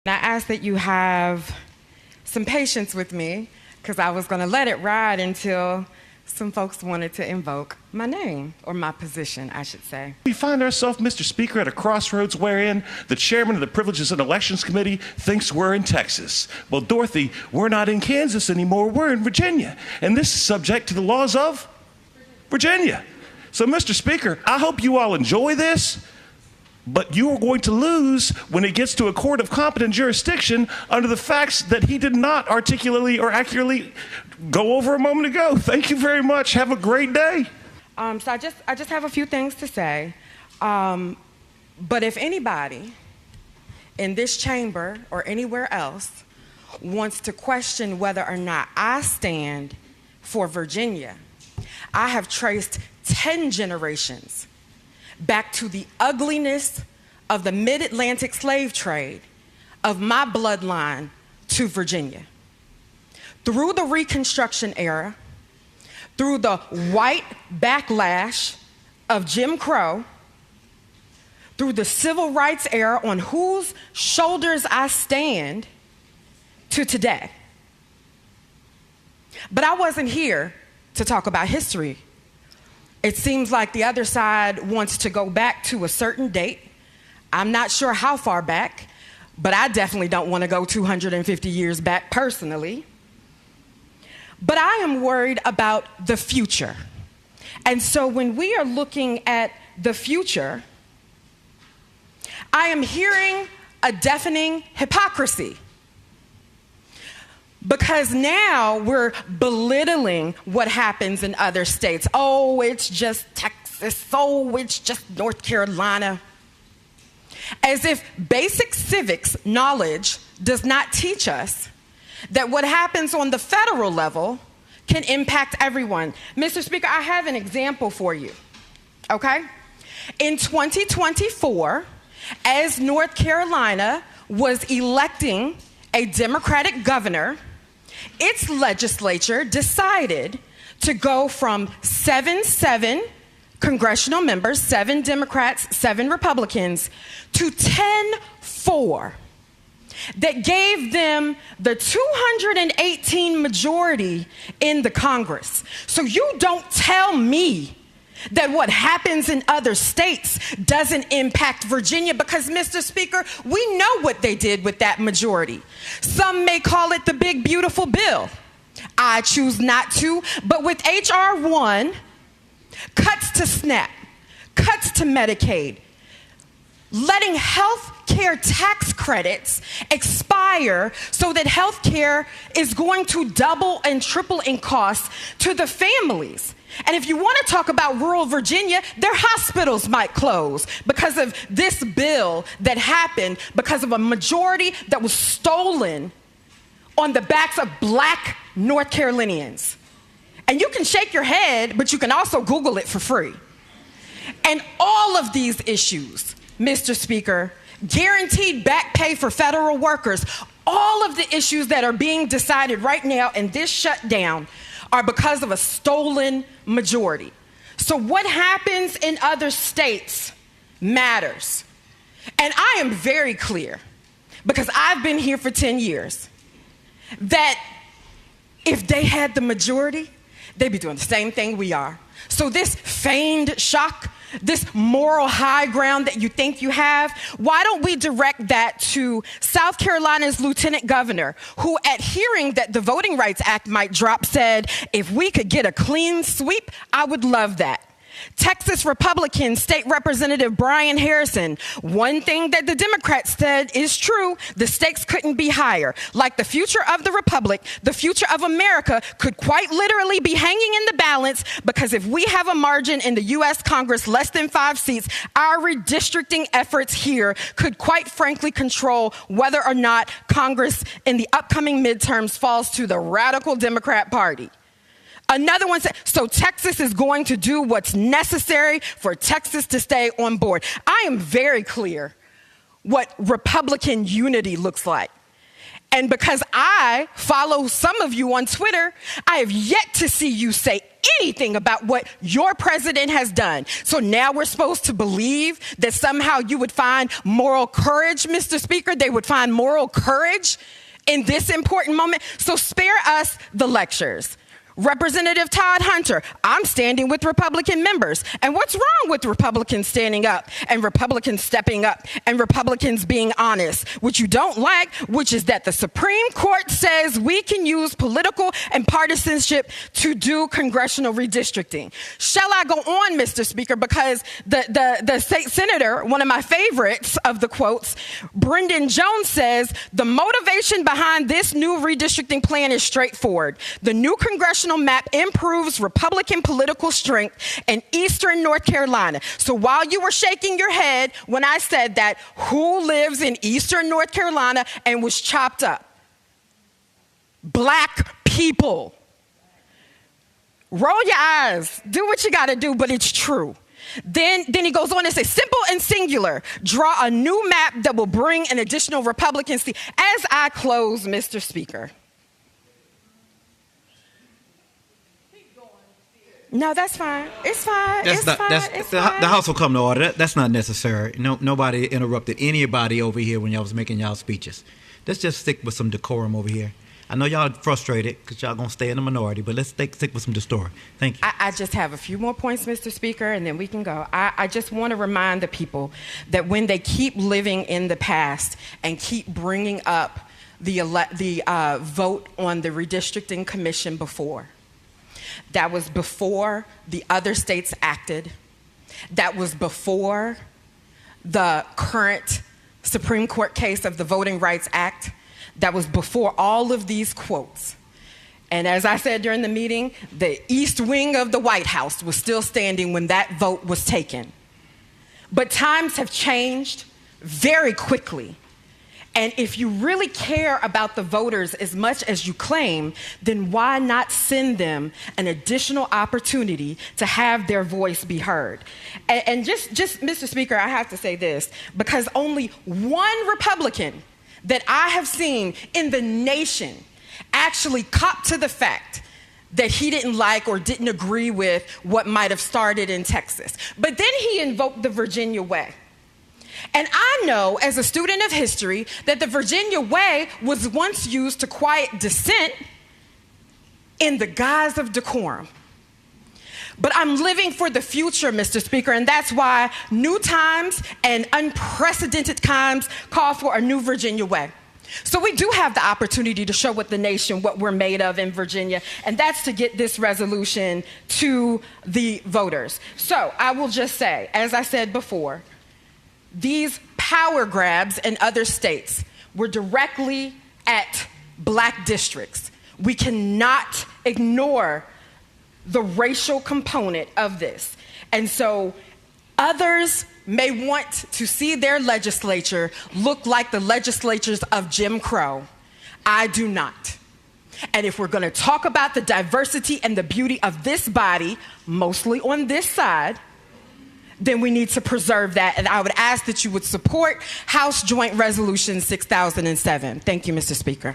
I ask that you have some patience with me because I was going to let it ride until some folks wanted to invoke my name, or my position, I should say. We find ourselves, Mr. Speaker, at a crossroads wherein the chairman of the Privileges and Elections Committee thinks we're in Texas. Well, Dorothy, we're not in Kansas anymore, we're in Virginia. And this is subject to the laws of Virginia. So, Mr. Speaker, I hope you all enjoy this, but you are going to lose when it gets to a court of competent jurisdiction under the facts that he did not articulately or accurately go over a moment ago. Thank you very much. Have a great day. So I just have a few things to say. But if anybody in this chamber or anywhere else wants to question whether or not I stand for Virginia, I have traced 10 generations back to the ugliness of the mid-Atlantic slave trade of my bloodline to Virginia. Through the Reconstruction era, through the white backlash of Jim Crow, through the civil rights era on whose shoulders I stand, to today. But I wasn't here to talk about history. It seems like the other side wants to go back to a certain date. I'm not sure how far back, but I definitely don't want to go 250 years back personally. But I am worried about the future. And so when we are looking at the future, I am hearing a deafening hypocrisy. Because now we're belittling what happens in other states. Oh, it's just Texas. Oh, it's just North Carolina. As if basic civics knowledge does not teach us that what happens on the federal level can impact everyone. Mr. Speaker, I have an example for you, okay? In 2024, as North Carolina was electing a Democratic governor, its legislature decided to go from 7 congressional members, 7 Democrats, 7 Republicans, to 10-4. That gave them the 218 majority in the Congress. So you don't tell me that what happens in other states doesn't impact Virginia, because, Mr. Speaker, we know what they did with that majority. Some may call it the big, beautiful bill. I choose not to, but with H.R. 1, cuts to SNAP, cuts to Medicaid, letting health care tax credits expire so that health care is going to double and triple in cost to the families. And if you want to talk about rural Virginia, their hospitals might close because of this bill that happened because of a majority that was stolen on the backs of black North Carolinians. And you can shake your head, but you can also Google it for free. And all of these issues, Mr. Speaker, guaranteed back pay for federal workers, all of the issues that are being decided right now in this shutdown are because of a stolen majority. So what happens in other states matters. And I am very clear, because I've been here for 10 years, that if they had the majority, they'd be doing the same thing we are. So this feigned shock, this moral high ground that you think you have, why don't we direct that to South Carolina's lieutenant governor, who at hearing that the Voting Rights Act might drop said, if we could get a clean sweep, I would love that. Texas Republican State Representative Brian Harrison, one thing that the Democrats said is true, the stakes couldn't be higher. Like the future of the Republic, the future of America could quite literally be hanging in the balance, because if we have a margin in the U.S. Congress less than 5 seats, our redistricting efforts here could quite frankly control whether or not Congress in the upcoming midterms falls to the radical Democrat Party. Another one said, so Texas is going to do what's necessary for Texas to stay on board. I am very clear what Republican unity looks like. And because I follow some of you on Twitter, I have yet to see you say anything about what your president has done. So now we're supposed to believe that somehow you would find moral courage, Mr. Speaker. They would find moral courage in this important moment. So spare us the lectures. Representative Todd Hunter, I'm standing with Republican members. And what's wrong with Republicans standing up and Republicans stepping up and Republicans being honest? What you don't like, which is that the Supreme Court says we can use political and partisanship to do congressional redistricting. Shall I go on, Mr. Speaker? Because the state senator, one of my favorites of the quotes, Brendan Jones says, the motivation behind this new redistricting plan is straightforward. The new congressional map improves Republican political strength in eastern North Carolina. So while you were shaking your head when I said that, who lives in eastern North Carolina and was chopped up? Black people. Roll your eyes. Do what you got to do, but it's true. Then he goes on and says, simple and singular, draw a new map that will bring an additional Republican seat. As I close, Mr. Speaker. No, that's fine. It's fine. It's fine. The House will come to order. That's not necessary. Nobody interrupted anybody over here when y'all was making y'all speeches. Let's just stick with some decorum over here. I know y'all frustrated because y'all going to stay in the minority, but let's stick with some decorum. Thank you. I just have a few more points, Mr. Speaker, and then we can go. I just want to remind the people that when they keep living in the past and keep bringing up the vote on the Redistricting Commission before, that was before the other states acted. That was before the current Supreme Court case of the Voting Rights Act. That was before all of these quotes. And as I said during the meeting, the east wing of the White House was still standing when that vote was taken. But times have changed very quickly. And if you really care about the voters as much as you claim, then why not send them an additional opportunity to have their voice be heard? And just, Mr. Speaker, I have to say this, because only one Republican that I have seen in the nation actually cop to the fact that he didn't like or didn't agree with what might have started in Texas. But then he invoked the Virginia way. And I know, as a student of history, that the Virginia way was once used to quiet dissent in the guise of decorum. But I'm living for the future, Mr. Speaker, and that's why new times and unprecedented times call for a new Virginia way. So we do have the opportunity to show what the nation, what we're made of in Virginia, and that's to get this resolution to the voters. So I will just say, as I said before, these power grabs in other states were directly at black districts. We cannot ignore the racial component of this. And so others may want to see their legislature look like the legislatures of Jim Crow. I do not. And if we're going to talk about the diversity and the beauty of this body, mostly on this side, then we need to preserve that. And I would ask that you would support House Joint Resolution 6007. Thank you, Mr. Speaker.